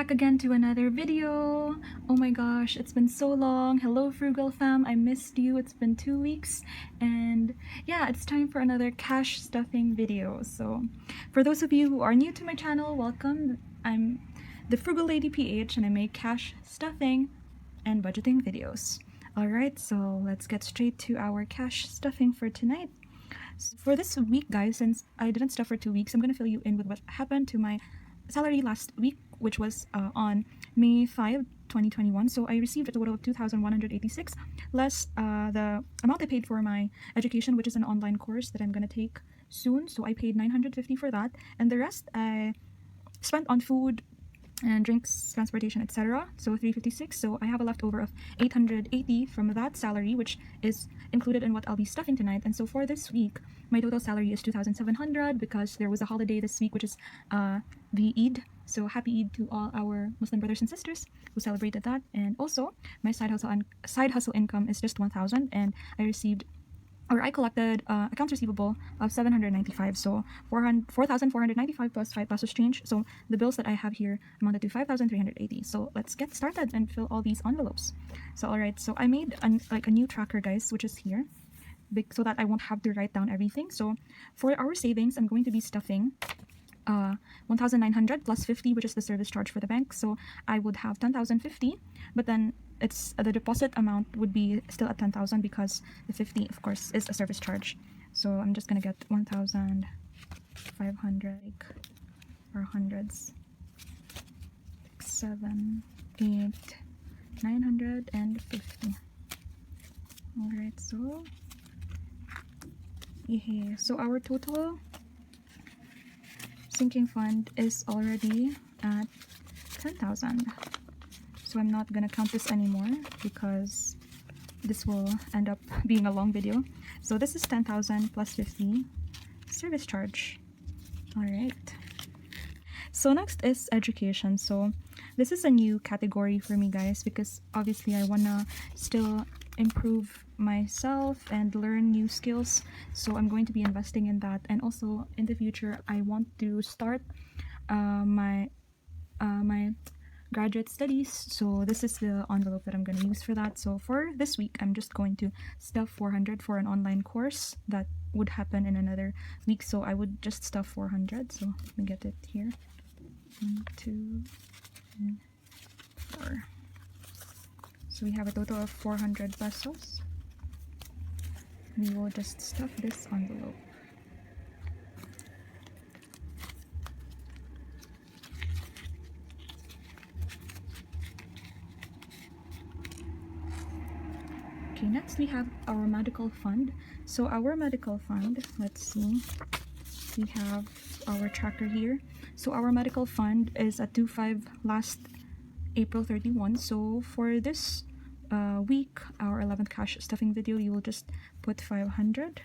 back again to another video. Oh my gosh, it's been so long. Hello Frugal fam, I missed you. It's been 2 weeks and yeah, it's time for another cash stuffing video. So for those of you who are new to my channel, welcome. I'm the Frugal Lady PH and I make cash stuffing and budgeting videos. Alright, so let's get straight to our cash stuffing for tonight. So for this week guys, since I didn't stuff for 2 weeks, I'm gonna fill you in with what happened to my salary last week, which was on May 5, 2021. So I received a total of 2,186 less the amount I paid for my education, which is an online course that I'm gonna take soon. So I paid 950 for that, and the rest I spent on food and drinks, transportation, etc. So 356. So I have a leftover of 880 from that salary, which is included in what I'll be stuffing tonight. And so for this week, my total salary is 2,700 because there was a holiday this week, which is the Eid. So happy Eid to all our Muslim brothers and sisters who celebrated that. And also my side hustle income is just 1,000, and I collected accounts receivable of 795, so 4,495 plus 5 pesos change. So the bills that I have here amounted to 5,380. So let's get started and fill all these envelopes. So alright, so I made a new tracker guys, which is here, so that I won't have to write down everything. So for our savings, I'm going to be stuffing 1,900 plus 50, which is the service charge for the bank. So I would have 10,050, but then it's the deposit amount would be still at 10,000 because the 50 of course is a service charge. So I'm just gonna get 1,500 or hundreds, 6, 7, 8, 950. All right, so yeah, so our total sinking fund is already at 10,000. So I'm not gonna count this anymore because this will end up being a long video. So this is 10,000 plus 50 service charge. All right. So next is education. So this is a new category for me guys, because obviously I wanna still improve myself and learn new skills. So I'm going to be investing in that, and also in the future I want to start my graduate studies. So this is the envelope that I'm going to use for that. So for this week, I'm just going to stuff 400 for an online course that would happen in another week. So I would just stuff 400. So let me get it here. 1, 2, 3, 4. So we have a total of 400 pesos. We will just stuff this envelope. Okay, next we have our medical fund. So our medical fund, let's see, we have our tracker here. So our medical fund is at 2.5 last April 31. So for this week, our 11th cash stuffing video, you will just put 500.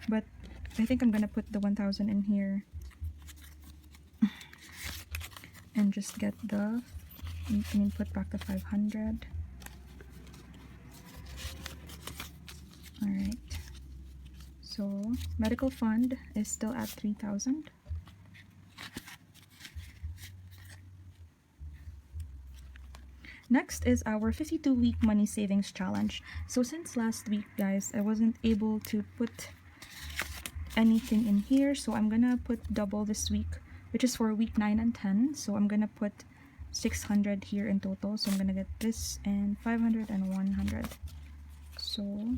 But I think I'm gonna put the 1,000 in here and just get the, put back the 500. Alright, so medical fund is still at 3,000. Next is our 52-week money savings challenge. So since last week guys, I wasn't able to put anything in here, so I'm gonna put double this week, which is for week 9 and 10. So I'm gonna put 600 here in total. So I'm gonna get this and 500 and 100. So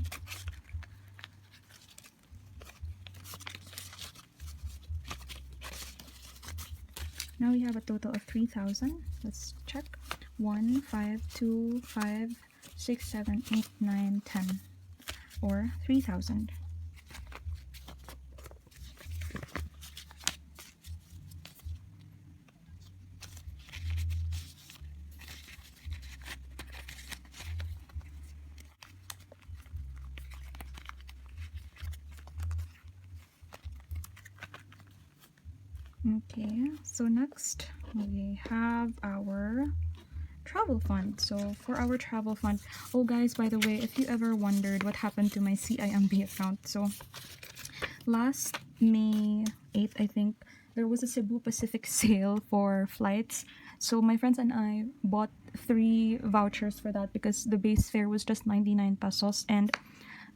now we have a total of 3,000. Let's check. 1, 5, 2, 5, 6, 7, 8, 9, 10, or 3,000. Okay, so next we have our travel fund. So for our travel fund, oh guys, by the way, if you ever wondered what happened to my CIMB account, so last May 8th, I think, there was a Cebu Pacific sale for flights. So my friends and I bought 3 vouchers for that because the base fare was just 99 pesos, and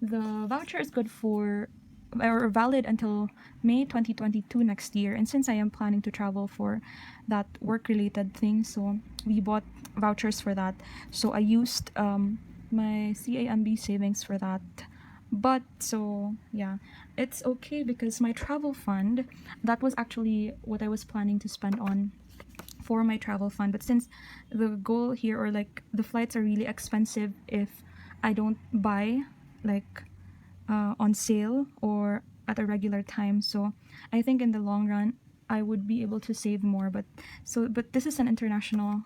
the voucher is good for or valid until May 2022 next year. And since I am planning to travel for that work related thing, so we bought vouchers for that. So I used my CAMB savings for that. But so yeah, it's okay because my travel fund, that was actually what I was planning to spend on for my travel fund. But since the goal here, or like the flights are really expensive if I don't buy like on sale or at a regular time, so I think in the long run I would be able to save more. But this is an international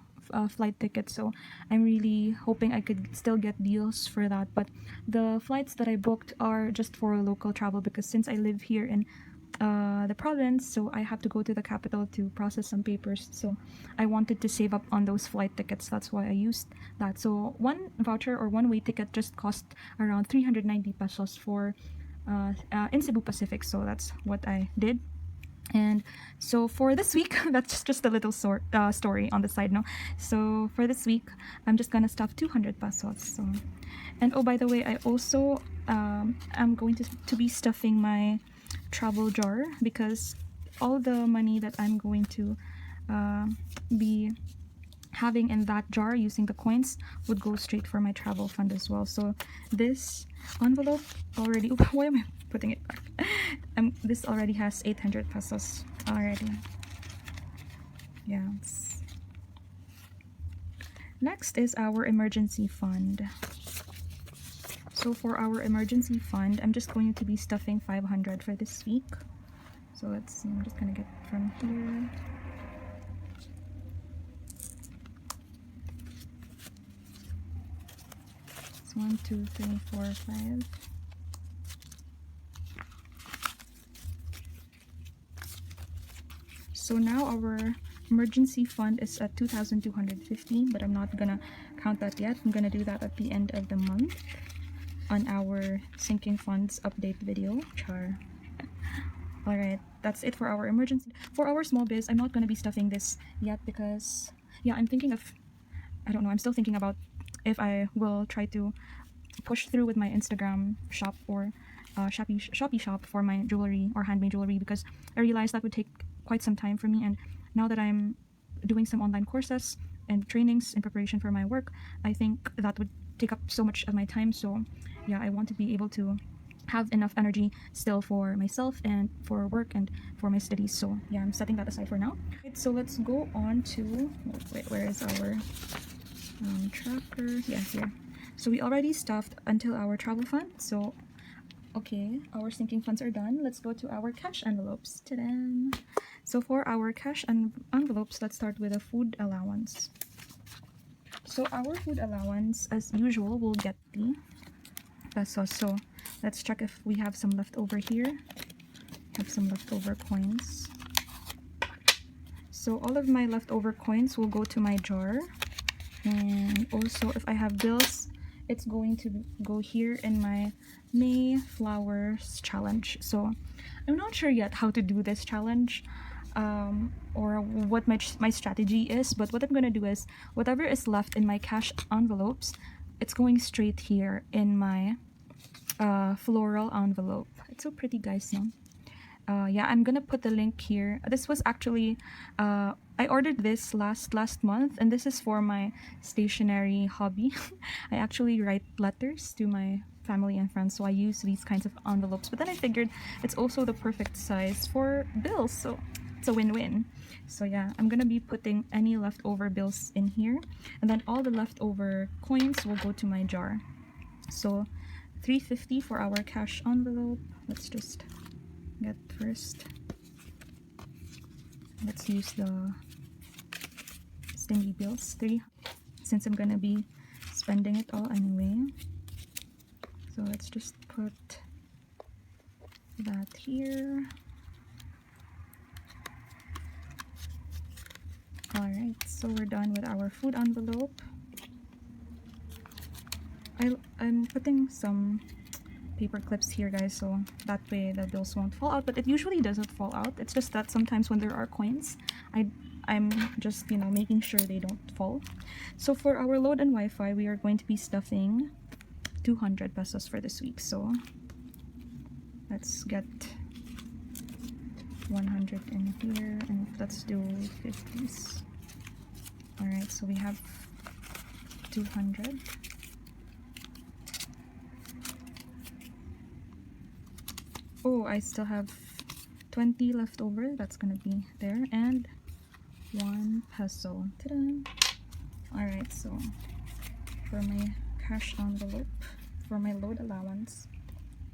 flight ticket, so I'm really hoping I could still get deals for that. But the flights that I booked are just for local travel because since I live here in the province, so I have to go to the capital to process some papers. So I wanted to save up on those flight tickets. That's why I used that. So one voucher or one way ticket just cost around 390 pesos for in Cebu Pacific. So that's what I did. And so for this week, that's just a little story on the side, no? So for this week, I'm just gonna stuff 200 pesos. So, and oh, by the way, I also am going to be stuffing my travel jar because all the money that I'm going to be having in that jar using the coins would go straight for my travel fund as well. So this envelope already, why am I putting it back? This already has 800 pesos already. Yeah. Next is our emergency fund. So for our emergency fund, I'm just going to be stuffing 500 for this week. So let's see, I'm just gonna get from here. It's 1, 2, 3, 4, 5. So now our emergency fund is at 2,250, but I'm not gonna count that yet. I'm gonna do that at the end of the month on our sinking funds update video. Char. Alright, that's it for our emergency. For our small biz, I'm not gonna be stuffing this yet because yeah, I'm thinking of, I don't know, I'm still thinking about if I will try to push through with my Instagram shop or Shopee shop for my jewelry or handmade jewelry, because I realized that would take quite some time for me, and now that I'm doing some online courses and trainings in preparation for my work, I think that would take up so much of my time. So yeah, I want to be able to have enough energy still for myself and for work and for my studies. So yeah, I'm setting that aside for now. Right, so let's go on to, wait, where is our tracker? Yeah, here. So we already stuffed until our travel fund. So okay, our sinking funds are done. Let's go to our cash envelopes. Ta-da! So for our cash envelopes, let's start with a food allowance. So our food allowance, as usual, will get the pesos. So let's check if we have some left over here. Have some leftover coins. So all of my leftover coins will go to my jar. And also if I have bills, it's going to go here in my May Flowers challenge. So I'm not sure yet how to do this challenge or what my strategy is, but what I'm gonna do is whatever is left in my cash envelopes, it's going straight here in my floral envelope. It's so pretty, guys, no? Yeah, I'm gonna put the link here. This was actually I ordered this last month, and this is for my stationery hobby. I actually write letters to my family and friends, so I use these kinds of envelopes. But then I figured it's also the perfect size for bills, so it's a win-win. So yeah, I'm gonna be putting any leftover bills in here, and then all the leftover coins will go to my jar. So 350 for our cash envelope. Let's just get first. Let's use the stingy bills, 3, since I'm gonna be spending it all anyway. So let's just put that here. Alright, so we're done with our food envelope. I'm putting some paper clips here, guys, so that way the bills won't fall out. But it usually doesn't fall out. It's just that sometimes when there are coins, I'm just, you know, making sure they don't fall. So for our load and Wi-Fi, we are going to be stuffing 200 pesos for this week. So let's get 100 in here, and let's do 50s. All right, so we have 200. Oh, I still have 20 left over. That's gonna be there, and 1 peso. Ta-da! All right, so for my cash envelope, for my load allowance,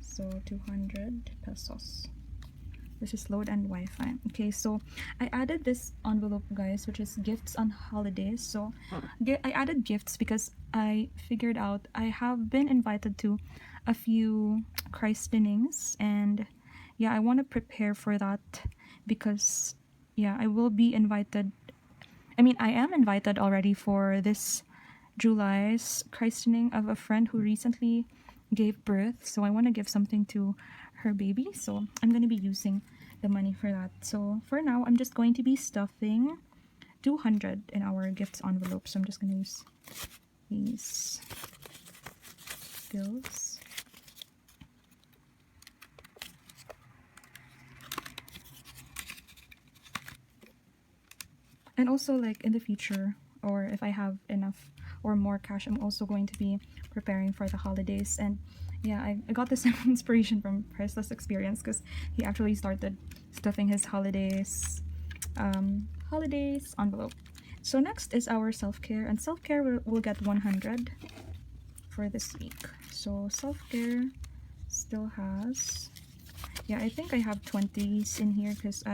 so 200 pesos. This is load and Wi-Fi. Okay, so I added this envelope, guys, which is gifts on holidays. So I added gifts because I figured out I have been invited to a few christenings, and yeah, I want to prepare for that because yeah, I will be invited. I mean, I am invited already for this July's christening of a friend who recently gave birth, so I want to give something to her baby, so I'm going to be using the money for that. So for now, I'm just going to be stuffing 200 in our gifts envelope. So I'm just going to use these bills. And also, like in the future, or if I have enough or more cash, I'm also going to be preparing for the holidays. And yeah, I got this inspiration from Priceless Experience because he actually started stuffing his holidays envelope. So next is our self-care, and self-care will get 100 for this week. So self-care still has, yeah, I think I have 20s in here because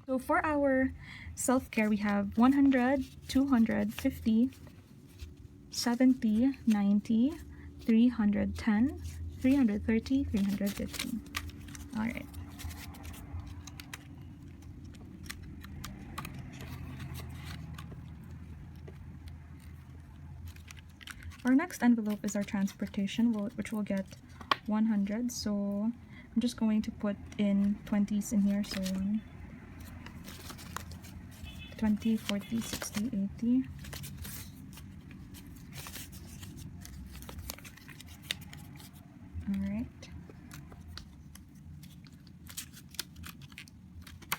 so for our self-care we have 100, 200, 50, 70, 90, 310, 330, 350. All right. Our next envelope is our transportation, which will get 100. So I'm just going to put in 20s in here. So 20, 40, 60, 80. All right.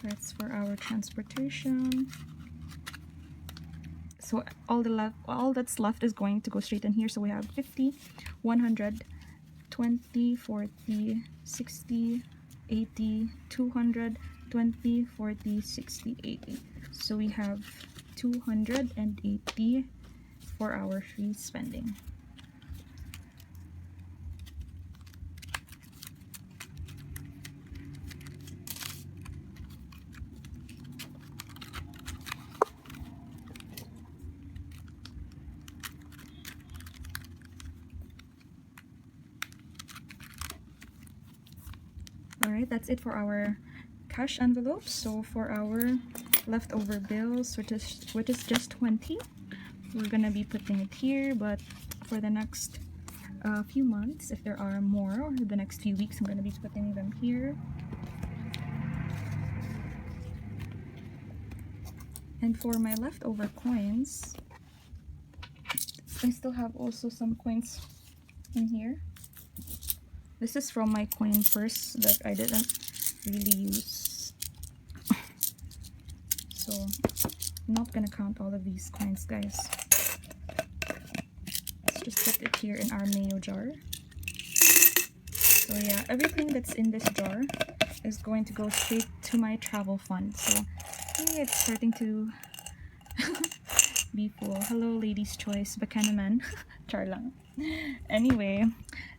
That's for our transportation. So all that's left is going to go straight in here. So we have 50, 100, 20, 40, 60, 80, 200, 20, 40, 60, 80. So we have 280 for our free spending. Alright, that's it for our cash envelopes. So for our leftover bills, which is just 20, we're gonna be putting it here. But for the next few months, if there are more, or the next few weeks, I'm gonna be putting them here. And for my leftover coins, I still have also some coins in here. This is from my coin purse that I didn't really use. So I'm not gonna count all of these coins, guys. Let's just put it here in our mayo jar. So yeah, everything that's in this jar is going to go straight to my travel fund. So hey, it's starting to be full. Hello, ladies' choice, Bacana man. Char lang. Anyway,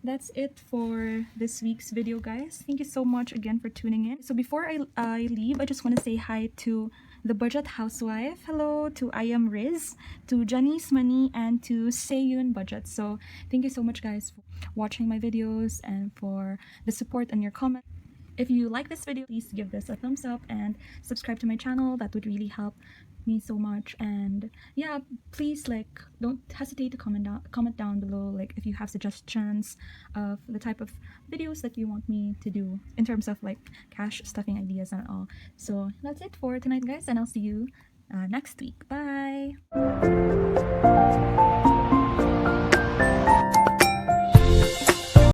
that's it for this week's video, guys. Thank you so much again for tuning in. So before I leave, I just want to say hi to the Budget Housewife. Hello to I Am Riz, to Janice Money, and to Seyun Budget. So thank you so much, guys, for watching my videos and for the support and your comments. If you like this video, please give this a thumbs up and subscribe to my channel. That would really help me so much. And yeah, please like don't hesitate to comment down below, like if you have suggestions of the type of videos that you want me to do in terms of like cash stuffing ideas and all. So that's it for tonight, guys, and I'll see you next week. Bye.